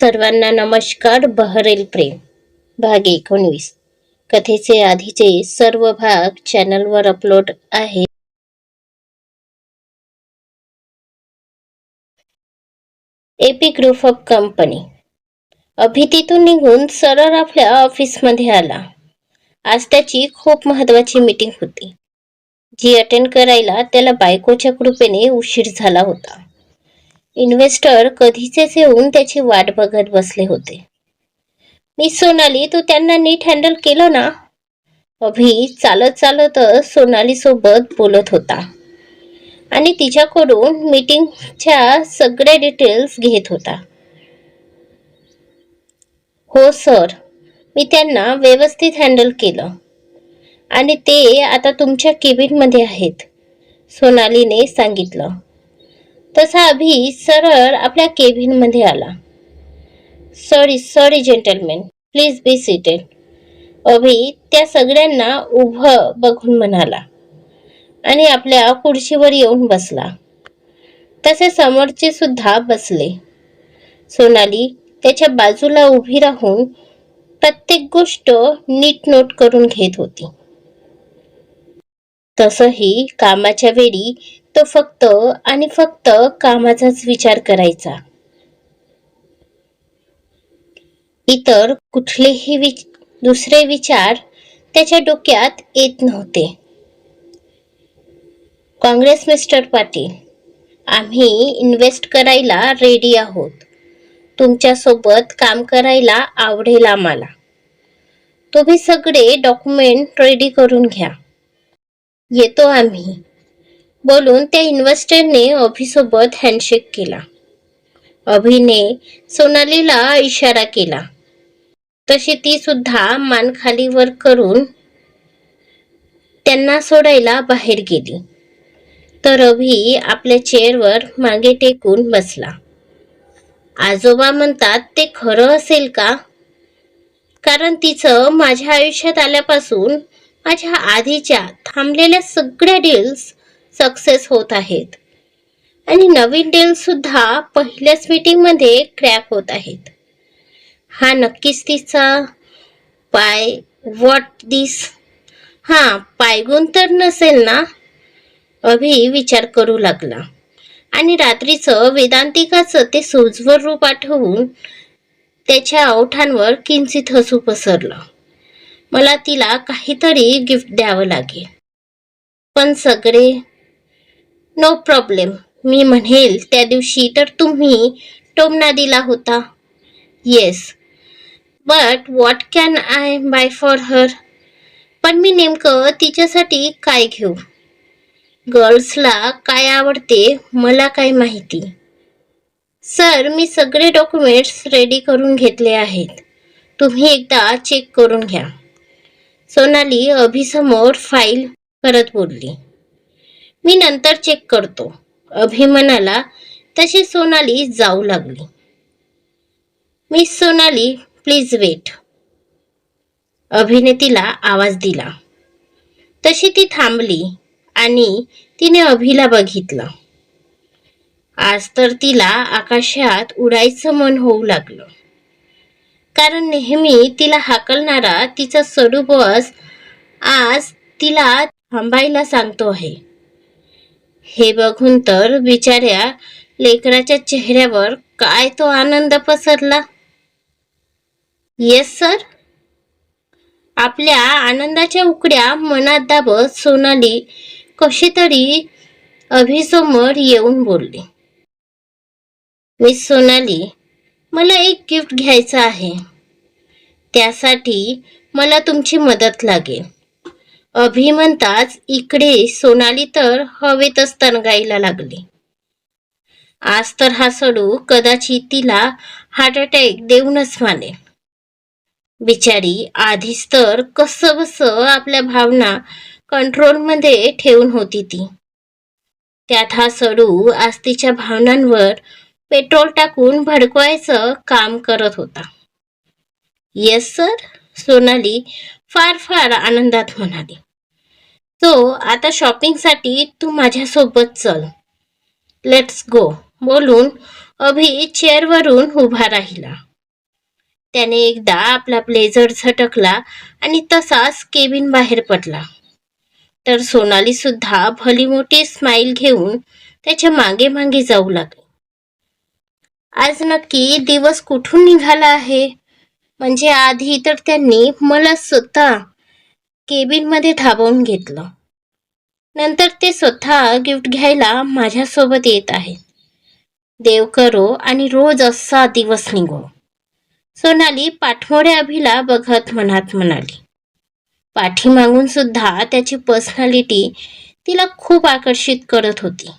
सर्वांना नमस्कार. बहरेल प्रेम भाग 19. कथेचे आधीचे सर्व भाग चॅनलवर अपलोड आहे. AP group of company. Abhi तिथून निघून सरळ आपल्या ऑफिसमध्ये आला. आज त्याची खूप महत्वाची मीटिंग होती, जी अटेंड करायला त्याला बायकोच्या कृपेने उशीर झाला होता. इन्व्हेस्टर कधीचेच येऊन त्याची वाट बघत बसले होते. मिस सोनाली, तू त्यांना नीट हँडल केलं ना? अभि चालत चालत सोनाली सोबत बोलत होता आणि तिच्याकडून मीटिंगच्या सगळ्या डिटेल्स घेत होता. हो सर, मी त्यांना व्यवस्थित हँडल केलं आणि ते आता तुमच्या केबिन मध्ये आहेत, सोनालीने सांगितलं. तसा अभि सरळ आपल्या केबिन मध्ये आला. Sorry gentleman, please be seated. Abhi त्या सगळ्यांना उभं बघून म्हणाला आणि आपल्या खुर्चीवर येऊन बसला. तसे समोरचे सुद्धा बसले. सोनाली त्याच्या बाजूला उभी राहून प्रत्येक गोष्ट नीट नोट करून घेत होती. तसही कामाच्या वेळी तो फक्त आणि फक्त कामाचाच विचार करायचा. इतर कुठलेही दुसरे विचार त्याच्या डोक्यात येत नव्हते. काँग्रेस मिस्टर पाटील, आम्ही इन्व्हेस्ट करायला रेडी आहोत. तुमच्या सोबत काम करायला आवडेल आम्हाला. तुम्ही सगळे डॉक्युमेंट रेडी करून घ्या. येतो आम्ही, बोलून त्या इन्व्हेस्टरने अभिसोबत हँडशेक केला. अभिने सोनालीला इशारा केला, तशी ती सुद्धा मान खाली वर करून त्यांना सोडायला बाहेर गेली. तर अभि आपल्या चेअरवर मागे टेकून बसला. आजोबा म्हणतात ते खरं असेल का? कारण तिचं माझ्या आयुष्यात आल्यापासून माझ्या आधीच्या थांबलेल्या सगळ्या डील्स सक्सेस होत आहेत आणि नवीन डील्स सुद्धा पहिल्याच मीटिंग मध्ये क्रॅक होत आहेत. हा नक्कीच तिचा व्हॉट दिस पायगुण तर नसेल ना? अभि विचार करू लागला आणि रात्रीचं वेदांतिकाचं ते सोजवर रूप आठवून त्याच्या ओठांवर किंचित हसू पसरलं. मला तिला काहीतरी गिफ्ट द्यावं लागेल. पण सगळे नो प्रॉब्लेम. मी म्हणेल त्या दिवशी तर तुम्ही टोमणा दिला होता. Yes, but what can I buy for her? पण मी नेमकं तिच्यासाठी काय घेऊ? गर्ल्सला काय आवडते मला काय माहिती. सर, मी सगळे डॉक्युमेंट्स रेडी करून घेतले आहेत. तुम्ही एकदा चेक करून घ्या. सोनाली अभिसमोर फाईल करत बोलली. मी नंतर चेक करतो, अभि म्हणाला. तशी सोनाली जाऊ लागली. Miss Sonali, please wait. अभिने तिला आवाज दिला. तशी ती थांबली आणि तिने अभिला बघितलं. आज तर तिला आकाशात उडायचं मन होऊ लागलं. कारण नेहमी तिला हाकलणारा तिचा सडू बॉस आज तिला थांबायला सांगतो आहे. हे बघून तर बिचाऱ्या लेकराच्या चेहऱ्यावर काय तो आनंद पसरला. Yes sir. आपल्या आनंदाच्या उकड्या मनात दाबत सोनाली कशी तरी अभिसमोर येऊन बोलली. मिस सोनाली, मला एक गिफ्ट घ्यायचं आहे. त्यासाठी मला तुमची मदत लागेल. अभि म्हणताच इकडे सोनाली तर हवेतच तणगायला लागली. आज तर हा सडू कदाचित तिला हार्ट अटॅक देऊनच मानेल. बिचारी आधीच तर कसंबस आपल्या भावना कंट्रोलमध्ये ठेवून होती ती. त्यात हा सडू आज तिच्या भावनांवर पेट्रोल टाकून भडकवायचं काम करत होता. येस सर, सोनाली फार फार आनंदात म्हणाली. तो आता शॉपिंगसाठी तू माझ्यासोबत चल. लेट्स गो, बोलून अभि चेअरवरून उभा राहिला. त्याने एकदा आपला ब्लेझर झटकला आणि तसाच केबिन बाहेर पडला. तर सोनाली सुद्धा भली मोठी स्माईल घेऊन त्याच्या मागे मागे जाऊ लागली. आज नक्की दिवस कुठून निघाला आहे? म्हणजे आधी तर त्यांनी मला स्वतः केबिन मध्ये थांबवून घेतलं. नंतर ते स्वतः गिफ्ट घ्यायला माझ्यासोबत येत आहे. देव करो आणि रोज असा दिवस निघो. सोनाली पाठमोऱ्या अभिला बघत मनात म्हणाली. पाठीमागून सुद्धा त्याची पर्सनॅलिटी तिला खूप आकर्षित करत होती.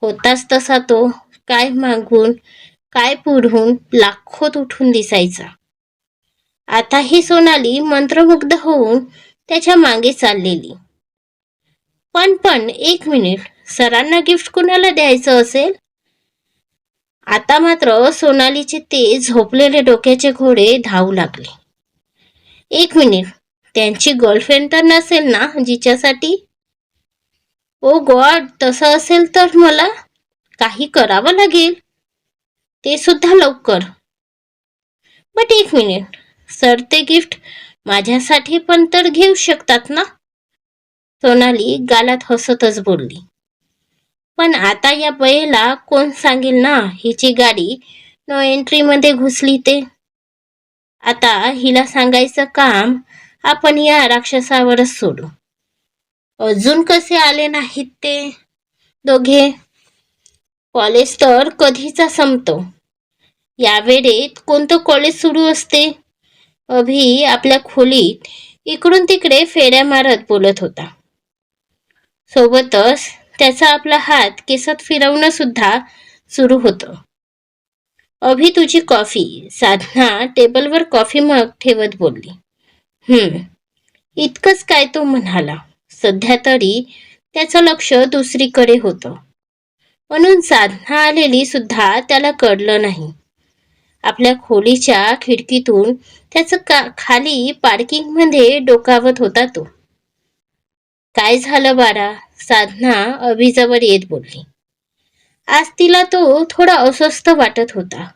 होताच तसा तो काय मागून काय पुढून लाखोत उठून दिसायचा. आता ही सोनाली मंत्रमुग्ध होऊन त्याच्या मागे चाललेली. पण एक मिनिट, सरांना गिफ्ट कुणाला द्यायचं असेल? आता मात्र सोनालीचे ते झोपलेले डोक्याचे घोडे धावू लागले. एक मिनिट, त्यांची गर्लफ्रेंड तर नसेल ना जिच्यासाठी? ओ गॉड, तसं असेल तर मला काही करावं लागेल, ते सुद्धा लवकर. बट एक मिनिट, सर ते गिफ्ट माझ्यासाठी पण तर घेऊ शकतात ना? सोनाली गालात हसतच बोलली. पण आता या बयेला कोण सांगेल ना हिची गाडी नो एंट्री मध्ये घुसली ते? आता हिला सांगायचं काम आपण या राक्षसावरच सोडू. अजून कसे आले नाहीत ते दोघे? कॉलेज तर कधीचा संपतो. या वेळेत कोणतं कॉलेज सुरू असते? अभि आपल्या खोलीत इकडून तिकडे फेऱ्या मारत बोलत होता. सोबतच त्याचा आपला हात केसात फिरवणं सुद्धा सुरू होतं. अभि, तुझी कॉफी. साधना टेबलवर कॉफी मग ठेवत बोलली. इतकंच काय तो म्हणाला. सध्या तरी त्याचं लक्ष दुसरीकडे होतं, म्हणून साधना आलेली सुद्धा त्याला कळलं नाही. आपल्या खोलीच्या खिडकीतून त्याचं खाली पार्किंग मध्ये डोकावत होता तो. काय झालं बाळा? साधना अभिजवळ येत बोलली. आज तिला तो थोडा अस्वस्थ वाटत होता.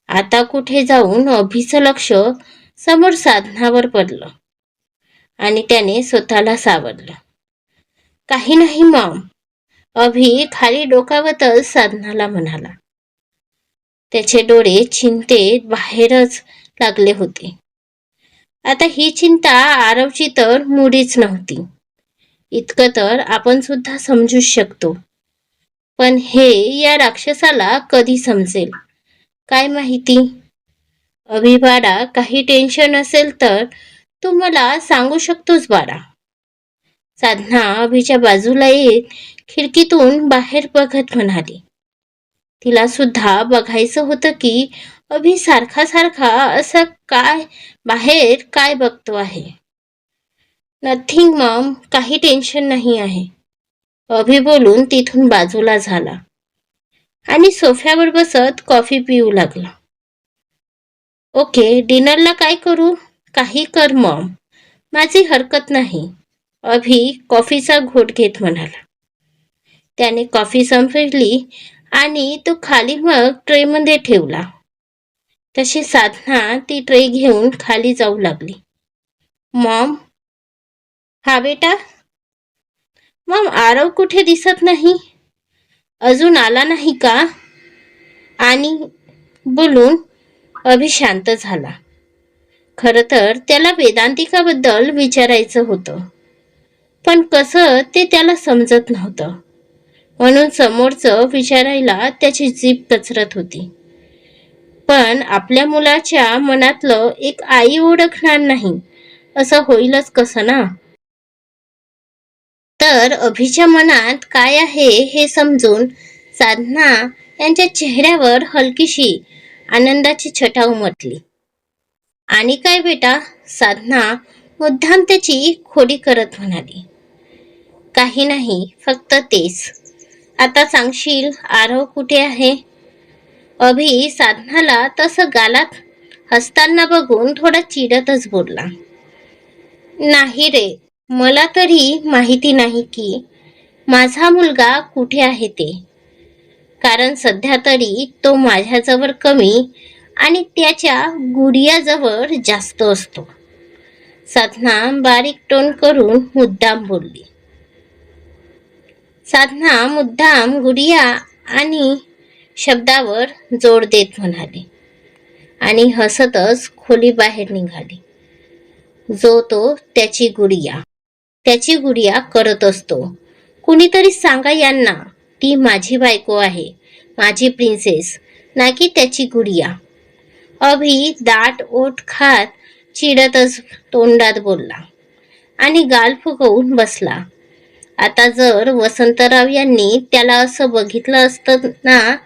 आता कुठे जाऊन अभिचं लक्ष समोर साधनावर पडलं आणि त्याने स्वतःला सावरलं. काही नाही मॉम, अभि खाली डोकावतच साधनाला म्हणाला. त्याचे डोळे चिंतेत बाहेरच लागले होते. आता ही चिंता आरवची तर मुळीच नव्हती, इतकं तर आपण सुद्धा समजू शकतो. पण हे या राक्षसाला कधी समजेल काय माहिती? अभि बाळा, काही टेन्शन असेल तर तू मला सांगू शकतोस बाळा. साधना अभिच्या बाजूला येत खिडकीतून बाहेर बघत म्हणाली. तिला सुद्धा बघायचं होतं की अभि सारखा सारखा असं काय बाहेर काय बघतो आहे. नथिंग मॉम, काही टेन्शन नाही आहे. अभि बोलून तिथून बाजूला झाला आणि सोफ्यावर बसत कॉफी पिऊ लागला. ओके, डिनरला काय करू? काही कर मॉम, माझी हरकत नाही. अभि कॉफीचा घोट घेत म्हणाला. त्याने कॉफी संपवली आणि तो खाली मग ट्रेमध्ये ठेवला. तशी साधना ती ट्रे घेऊन खाली जाऊ लागली. मॉम. हा बेटा. मॉम, आरव कुठे दिसत नाही? अजून आला नाही का? आणि बोलून अभि शांत झाला. खरं तर त्याला वेदांतिकाबद्दल विचारायचं होतं, पण कसं ते त्याला समजत नव्हतं, म्हणून समोरचं विचारायला त्याची जीभ कचरत होती. पण आपल्या मुलाच्या मनातलं एक आई ओळखणार नाही असं होईलच कसं ना? तर अभिच्या मनात काय आहे हे समजून साधना यांच्या चेहऱ्यावर हलकीशी आनंदाची छटा उमटली. आणि काय बेटा? साधना मुद्दाम त्याची खोडी करत म्हणाली. काही नाही, फक्त तेच. आता सांगशील आरव कुठे आहे? अभि साधनाला तसं गालात हसताना बघून थोडा चिडतच बोलला. नाही रे, मला तरी माहिती नाही की माझा मुलगा कुठे आहे ते. कारण सध्या तरी तो माझ्याजवळ कमी आणि त्याच्या गुडियाजवळ जास्त असतो. साधना बारीक टोन करून मुद्दाम बोलली. साधना मुद्दाम गुडिया आणि शब्दावर जोर देत म्हणाली आणि हसतच खोली बाहेर निघाली. जो तो त्याची गुडिया करत असतो. कुणीतरी सांगा यांना, ती माझी बायको आहे, माझी प्रिन्सेस, ना की त्याची गुडिया. अभि दाट ओठ खात चिडतच तोंडात बोलला आणि गाल फुगवून बसला. आता जर वसंतराव यांनी त्याला असं बघितलं असतं ना,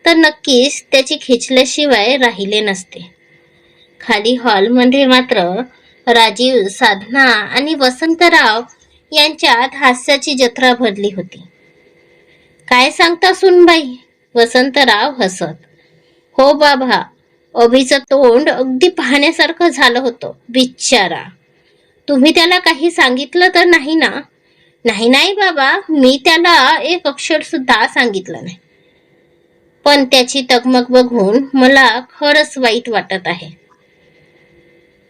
तर नक्कीच त्याची खेचल्याशिवाय राहिले नसते. खाली हॉलमध्ये मात्र राजीव, साधना आणि वसंतराव यांच्यात हास्याची जत्रा भरली होती. काय सांगता सुनबाई? वसंतराव हसत. हो बाबा, अभिचं तोंड अगदी पाहण्यासारखं झालं होतं बिचारा. तुम्ही त्याला काही सांगितलं तर नाही ना? नाही बाबा, मी त्याला एक अक्षर सुद्धा सांगितलं नाही. पण त्याची तगमग बघून मला खरंच वाईट वाटत आहे.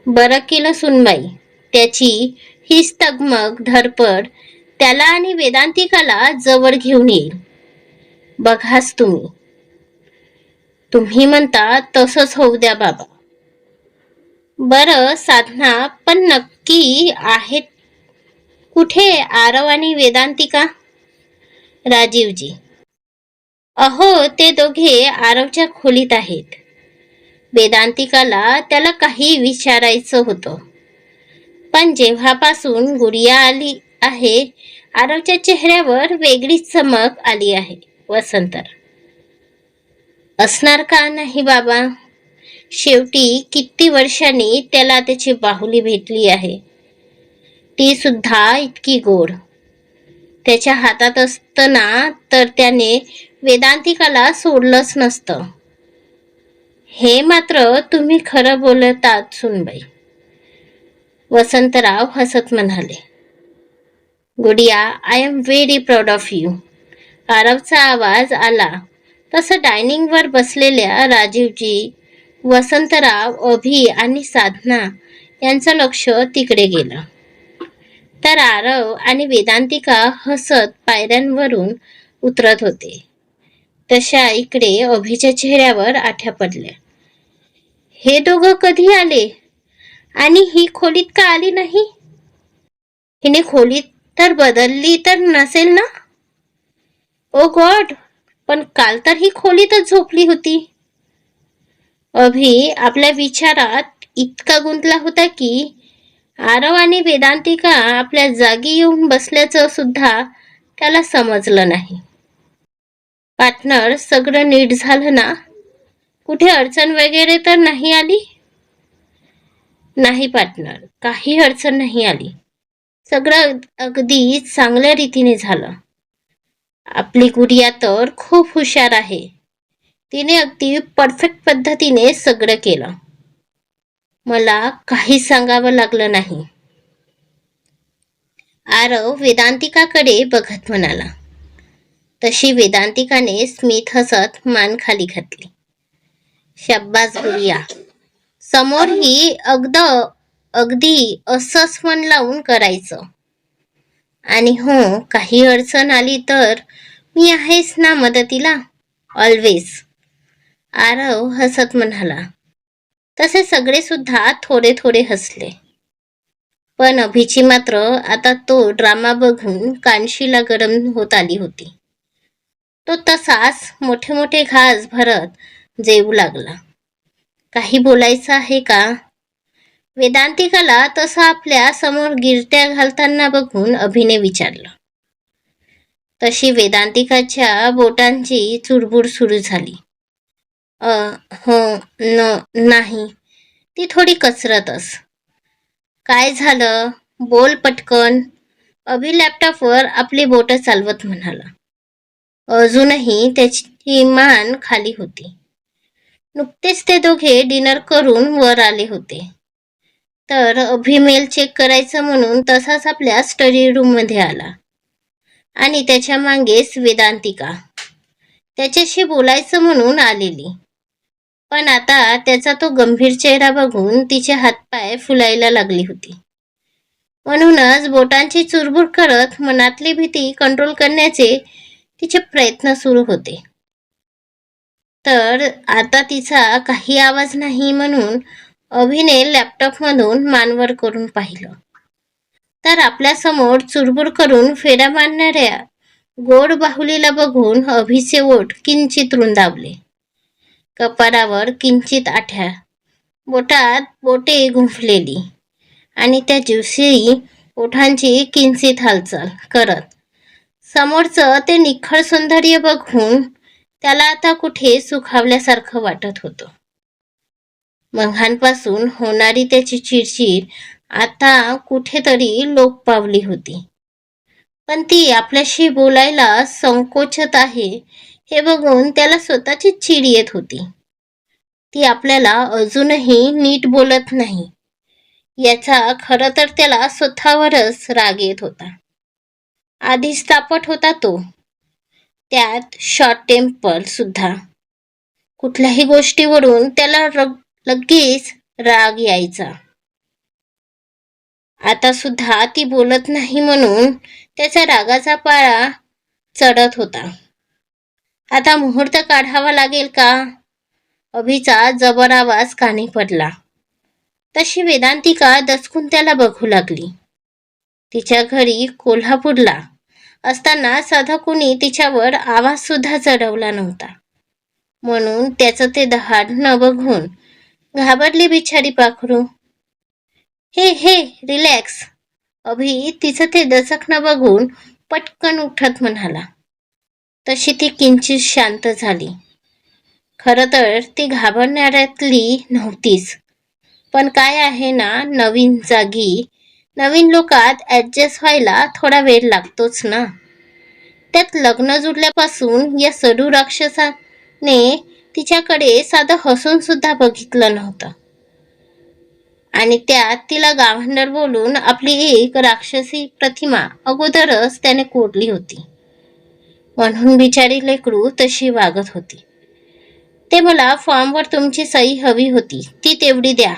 बरं केलं सुनबाई, त्याची हीच तगमग धडपड त्याला आणि वेदांतिकाला जवळ घेऊन येईल. बघाच तुम्ही म्हणता तसंच होऊ द्या बाबा. बरं साधना, पण नक्की आहेत कुठे आरव आणि वेदांतिका? राजीवजी. अहो, ते दोघे आरवच्या खोलीत आहेत. वेदांतिकाला त्याला काही विचारायचं होतं, पण जेव्हापासून गुडिया आली आहे, आरवच्या चेहऱ्यावर वेगळीच चमक आली आहे. वसंतर. असणार का नाही बाबा? शेवटी किती वर्षांनी त्याला त्याची बाहुली भेटली आहे, ती सुद्धा इतकी गोड. त्याच्या हातात असतं तर त्याने वेदांतिकाला सोडलंच नसतं. हे मात्र तुम्ही खरं बोलतात सुनबाई. वसंतराव हसत म्हणाले. Gudiya, I am very proud of you. आरवचा आवाज आला तसं डायनिंगवर बसलेल्या राजीवजी, वसंतराव, अभि आणि साधना यांचं लक्ष तिकडे गेलं. तर आरव आणि वेदांतिका हसत पायऱ्यांवरून उतरत होते. तशा इकडे अभिच्या चेहऱ्यावर आठ्या पडल्या. हे दोघं कधी आले आणि ही खोलीत का आली नाही? हिने खोलीत तर बदलली तर नसेल ना? ओ गॉड, पण काल तर ही खोलीतच झोपली होती. अभि आपल्या विचारात इतका गुंतला होता की आरव आणि वेदांतिका आपल्या जागी येऊन बसल्याचं सुद्धा त्याला समजलं नाही. पार्टनर, सगळं नीट झालं ना? कुठे अडचण वगैरे तर नाही आली? नाही पार्टनर, काही अडचण नाही आली. सगळं अगदी चांगल्या रीतीने झालं. आपली गुडिया तर खूप हुशार आहे. तिने अगदी परफेक्ट पद्धतीने सगळं केलं. मला काही सांगावं लागलं नाही. आरव वेदांतिकाकडे बघत म्हणाला. तशी वेदांतिकाने स्मित हसत मान खाली घातली. शाब्बास गुडिया, समोरही अगदी असंच मन लावून करायचं. आणि हो, काही अडचण आली तर मी आहेच ना मदतीला, ऑलवेज. आरव हसत म्हणाला. तसे सगळे सुद्धा थोडे थोडे हसले. पण अभिची मात्र आता तो ड्रामा बघून कानशीला गरम होत आली होती. तो तसाच मोठे मोठे घास भरत जेवू लागला. काही बोलायचं आहे का? वेदांतिकाला तसं आपल्या समोर गिरट्या घालताना बघून अभिने विचारलं. तशी वेदांतिकाच्या बोटांची चुरबुर सुरू झाली. हो, नाही. ती थोडी कचरतच. काय झालं? बोल पटकन. अभि लॅपटॉपवर आपली बोटं चालवत म्हणाला. अजूनही त्याची मान खाली होती. नुकतेच ते दोघे डिनर करून वर आले होते. तर अभि मेल चेक करायचं म्हणून तसाच आपल्या स्टडी रूम मध्ये आला. आणि त्याच्या मागेच वेदांतिका त्याच्याशी बोलायचं म्हणून आलेली. पण आता त्याचा तो गंभीर चेहरा बघून तिचे हातपाय फुलायला लागली होती. म्हणूनच बोटांची चुरबुर करत मनातली भीती कंट्रोल करण्याचे तिचे प्रयत्न सुरू होते. तर आता तिचा काही आवाज नाही म्हणून अभिने लॅपटॉपमधून मानवर करून पाहिलं. तर आपल्यासमोर चुरबुर करून फेऱ्या मारणाऱ्या गोड बाहुलीला बघून अभिचे ओठ किंचित रुंदावले. कपारावर किंचित आठ्या, बोटात बोटे गुंफलेली आणि त्या ज्युसी ओठांची किंचित हालचाल करत समोरचं ते निखळ सौंदर्य बघून त्याला आता कुठे सुखावल्यासारखं वाटत होतं. मघांपासून होणारी त्याची चिडचिड आता कुठेतरी लोप पावली होती. पण ती आपल्याशी बोलायला संकोचत आहे हे बघून त्याला स्वतःची चीड येत होती. ती आपल्याला अजूनही नीट बोलत नाही याचा खरं तर त्याला स्वतःवरच राग येत होता. आधीच तापट होता तो, त्यात शॉर्ट टेम्पर सुद्धा. कुठल्याही गोष्टीवरून त्याला लगेच राग यायचा. आता सुद्धा ती बोलत नाही म्हणून त्याचा रागाचा पारा चढत होता. आता मुहूर्त काढावा लागेल का? अभिचा जबर आवाज कानी पडला. तशी वेदांतिका दचकून त्याला बघू लागली. तिच्या घरी कोल्हापूरला असताना साधा कोणी तिच्यावर आवाज सुद्धा चढवला नव्हता. म्हणून त्याचं ते दहाड न बघून घाबरली बिचारी पाखरू. हे हे रिलॅक्स. अभि तिचं ते दचकणं बघून पटकन उठत म्हणाला. तशी ती किंचित शांत झाली. खरं तर ती घाबरणाऱ्यातली नव्हतीच. पण काय आहे ना, नवीन जागी नवीन लोकात ऍडजस्ट व्हायला थोडा वेळ लागतोच ना. त्यात लग्न जुडल्यापासून या सडू राक्षसाने तिच्याकडे साधं हसून सुद्धा बघितलं नव्हतं. आणि त्यात तिला गावंढळ बोलून आपली एक राक्षसी प्रतिमा अगोदरच त्याने कोरली होती. म्हणून बिचारी लेकरू तशी वागत होती. ते मला फॉर्मवर तुमची सही हवी होती, ती तेवढी द्या.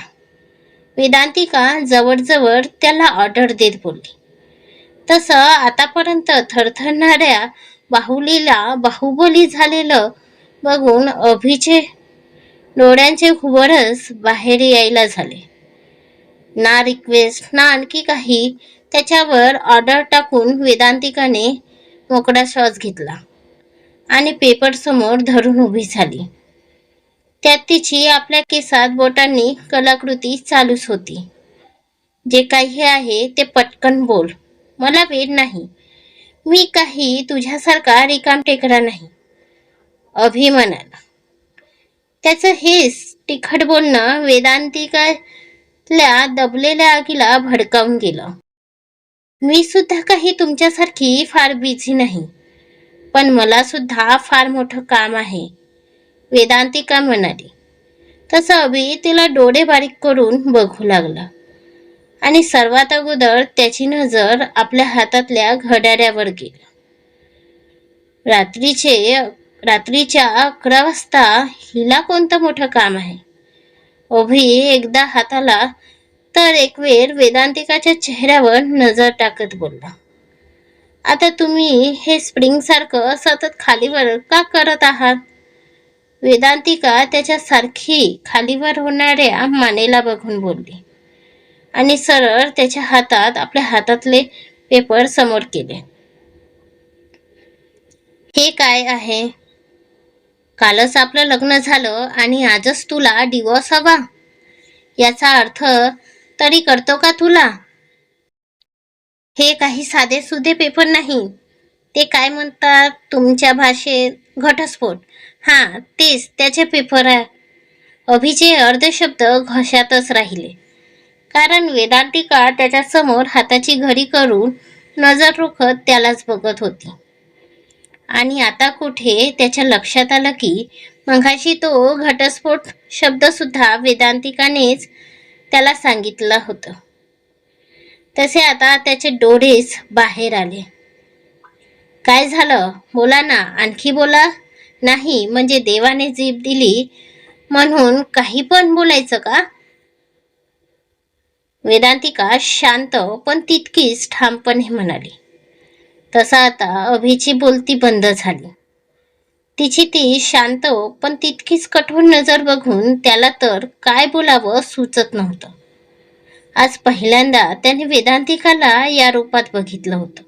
वेदांतिका जवळजवळ त्याला ऑर्डर देत बोलली. तसं आतापर्यंत थरथरणाऱ्या बाहुलीला बाहुबली झालेलं बघून अभिचे डोळ्यांचे घुबडच बाहेर यायला झाले. ना रिक्वेस्ट ना आणखी काही, त्याच्यावर ऑर्डर टाकून वेदांतिकाने मोकळा श्वास घेतला आणि पेपर समोर धरून उभी झाली. त्यात तिची आपल्या केसात बोटांनी कलाकृती चालूच होती. जे काही आहे ते पटकन बोल, मला वेळ नाही. मी काही तुझ्यासारखा रिकामटेकडा नाही, अभि म्हणाला. त्याचं हेच तिखट बोलणं वेदांतिकातल्या दबलेल्या आगीला भडकावून गेलं. मी सुद्धा काही तुमच्यासारखी फार बिझी नाही, पण मला सुद्धा फार मोठं काम आहे, वेदांतिका म्हणाली. तसं अभि तिला डोळे बारीक करून बघू लागला आणि सर्वात अगोदर त्याची नजर आपल्या हातातल्या घड्याळावर गेली. रात्रीच्या 11 वाजता हिला कोणतं मोठं काम आहे? अभि एकदा हाताला तर एक वेळ वेदांतिकाच्या चेहऱ्यावर नजर टाकत बोलला. आता तुम्ही हे स्प्रिंग सारखं सतत खालीवर का करत आहात? वेदांतिका त्याच्या सारखी खालीवर होणाऱ्या मानेला बघून बोलली आणि सरळ त्याच्या हातात आपल्या हातातले पेपर समोर केले. हे काय आहे? कालच आपलं लग्न झालं आणि आजच तुला डिवोर्स हवा? याचा अर्थ तरी करतो का तुला? हे काही साधे सुधे पेपर नाही, ते काय म्हणतात तुमच्या भाषेत, घटस्फोट. हा तेच, त्याचे पेपर आहे. अभिचे अर्धे शब्द घशातच राहिले, कारण वेदांतिका त्याच्या समोर हाताची घडी करून नजर रोखत त्यालाच बघत होती. आणि आता कुठे त्याच्या लक्षात आलं की मगाशी तो घटस्फोट शब्द सुद्धा वेदांतिकानेच त्याला सांगितलं होतं. तसे आता त्याचे डोळेच बाहेर आले. काय झालं? बोला ना, आणखी बोला. नाही म्हणजे देवाने जीभ दिली म्हणून काही पण बोलायचं का? वेदांतिका शांत पण तितकीच ठामपणे म्हणाली. तसा आता अभिची बोलती बंद झाली. तिची ती शांत पण तितकीच कठोर नजर बघून त्याला तर काय बोलावं सुचत नव्हतं. आज पहिल्यांदा त्याने वेदांतिकाला या रूपात बघितलं होतं.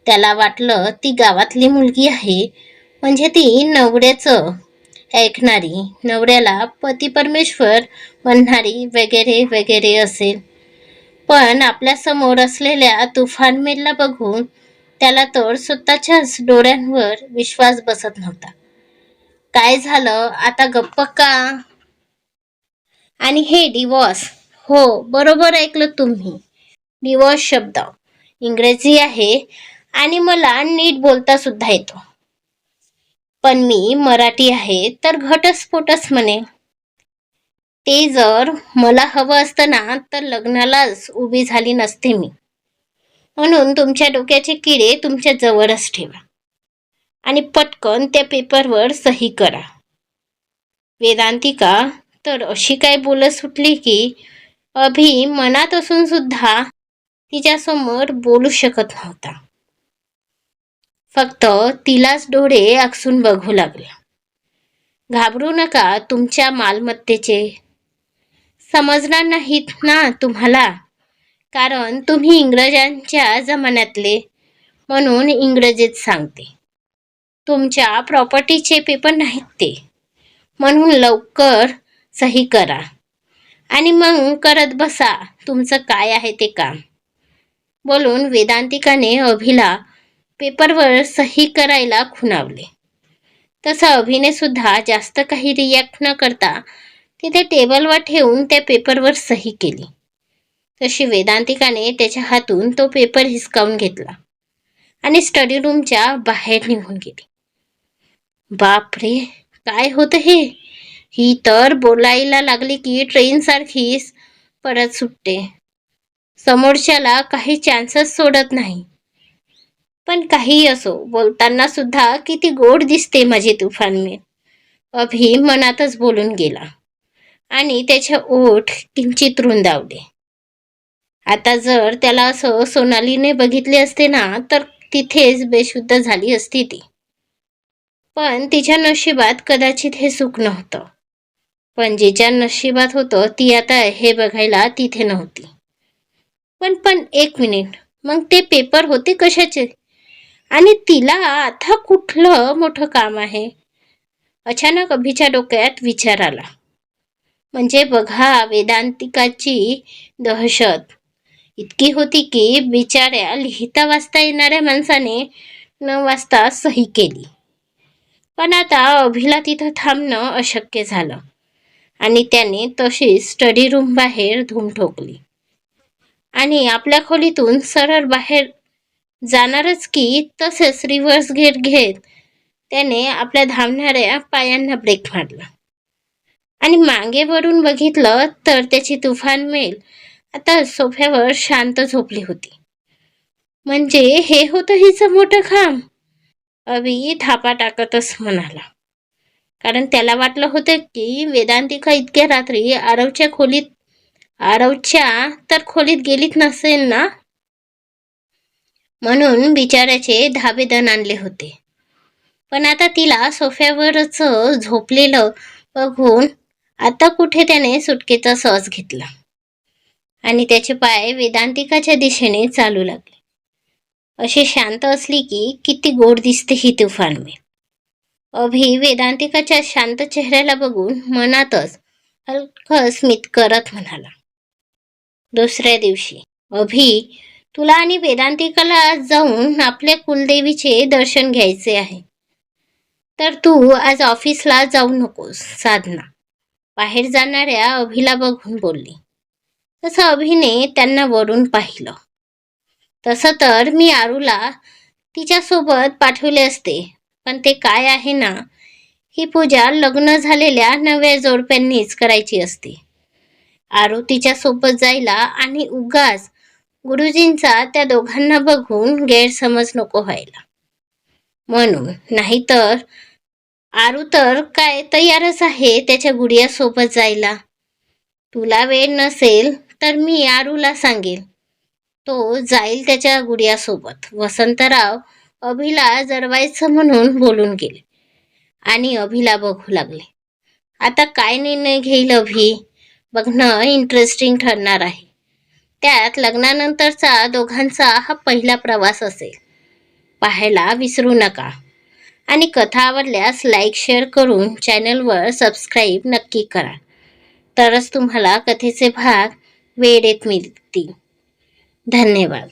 त्याला वाटलं ती गावातली मुलगी आहे, म्हणजे ती नवऱ्याचं ऐकणारी, नवऱ्याला पती परमेश्वर म्हणणारी वगैरे वगैरे असेल. पण आपल्या समोर असलेल्या तुफान मेलला बघून त्याला तर स्वतःच्याच डोळ्यांवर विश्वास बसत नव्हता. काय झालं आता, गप्प का? आणि हे डिवॉर्स, हो बरोबर ऐकलं तुम्ही, डिवॉर्स शब्द इंग्रजी आहे आणि मला नीट बोलता सुद्धा येतो. पण मी मराठी आहे तर घटस्फोटच म्हणेन. ते जर मला हवं असतं ना तर लग्नालाच उभी झाली नसते मी. म्हणून तुमच्या डोक्याचे किडे तुमच्या जवळच ठेवा आणि पटकन त्या पेपरवर सही करा. वेदांतिका तर अशी काय बोलत सुटली की अभि मनात असून सुद्धा तिच्यासमोर बोलू शकत नव्हता. फक्त तिलाच डोळे आकसून बघू लागले. घाबरू नका, तुमच्या मालमत्तेचे समजणार नाहीत ना तुम्हाला, कारण तुम्ही इंग्रजांच्या जमान्यातले, म्हणून इंग्रजीत सांगते. तुमच्या प्रॉपर्टीचे पेपर नाहीत ते, म्हणून लवकर सही करा आणि मग करत बसा तुमचं काय आहे ते काम. बोलून वेदांतिकाने अभिला पेपरवर सही करायला खुणावले. तसं अभिने सुद्धा जास्त काही रिॲक्ट न करता तिथे टेबलवर ठेवून त्या पेपरवर सही केली. तशी वेदांतिकाने त्याच्या हातून तो पेपर हिसकावून घेतला आणि स्टडी रूमच्या बाहेर निघून गेली. बापरे, काय होतं हे? ही तर बोलायला लागली की ट्रेन सारखीच परत सुटते, समोरच्याला काही चान्सच सोडत नाही. पण काही असो, बोलताना सुद्धा किती गोड दिसते माझी तुफान मेल, अभि मनातच बोलून गेला आणि त्याचे ओठ किंचित रुंदावले. आता जर त्याला असं सोनालीने बघितले असते ना तर तिथेच बेशुद्ध झाली असती ती. पण तिच्या नशिबात कदाचित हे सुख नव्हतं. पण जिच्या नशिबात होतं ती आता हे बघायला तिथे नव्हती. पण एक मिनिट, मग ते पेपर होते कशाचे? आणि तिला आता कुठलं मोठं काम आहे? अचानक अभिच्या डोक्यात विचार आला. म्हणजे बघा, वेदांतिकाची दहशत इतकी होती की बिचाऱ्या लिहिता वाचता येणाऱ्या माणसाने न वाचता सही केली. पण आता अभिला तिथं थांबणं अशक्य झालं आणि त्याने तशीच स्टडी रूम बाहेर धूम ठोकली आणि आपल्या खोलीतून सरळ बाहेर जाणारच की तसेच रिव्हर्स गेअर घेत त्याने आपल्या धावणाऱ्या पायांना ब्रेक मारला आणि मागे वरून बघितलं तर त्याची तुफान मेल आता सोफ्यावर शांत झोपली होती. म्हणजे हे होतं हिचं मोठं काम? अभि थापा टाकतच म्हणाला, कारण त्याला वाटलं होतं की वेदांतिका इतक्या रात्री आरवच्या तर खोलीत गेलीच नसेल ना, म्हणून बिचाऱ्याचे धाबेदन आणले होते. पण आता तिला सोफ्यावरच झोपलेलं बघून आता कुठे त्याने सुटकेचा श्वास घेतला आणि त्याचे पाय वेदांतिकाच्या दिशेने चालू लागले. अशी शांत असली की किती गोड दिसते ही तुफान मेल. अभि वेदांतिकाच्या शांत चेहऱ्याला बघून मनातच हलकं स्मित करत म्हणाला. दुसऱ्या दिवशी, अभि, तुला आणि वेदांतिकाला आज जाऊन आपल्या कुलदेवीचे दर्शन घ्यायचे आहे, तर तू आज ऑफिसला जाऊ नकोस, साधना बाहेर जाणाऱ्या अभिला बघून बोलली. तसं अभिने त्यांना वरून पाहिलं. तसं तर मी आरूला तिच्यासोबत पाठवले असते, पण ते काय आहे ना, ही पूजा लग्न झालेल्या नव्या जोडप्यांनीच करायची असते. आरू तिच्यासोबत जायला आणि उगाच गुरुजींचा त्या दोघांना बघून गैरसमज नको व्हायला म्हणून. नाहीतर आरू तर काय तयारच आहे त्याच्या गुडियासोबत जायला. तुला वेळ नसेल तर मी आरूला सांगेल, तो जाईल त्याच्या गुडियासोबत. वसंतराव अभिला जडवायचं म्हणून बोलून गेले आणि अभिला बघू लागले. आता काय निर्णय घेईल अभि बघणं इंटरेस्टिंग ठरणार आहे. त्यात लग्नानंतरचा दोघांचा हा पहिला प्रवास असेल. पाहायला विसरू नका आणि कथा आवडल्यास लाईक शेअर करून चॅनलवर सबस्क्राईब नक्की करा. तरच तुम्हाला कथेचे भाग वेळेत मिळतील. धन्यवाद.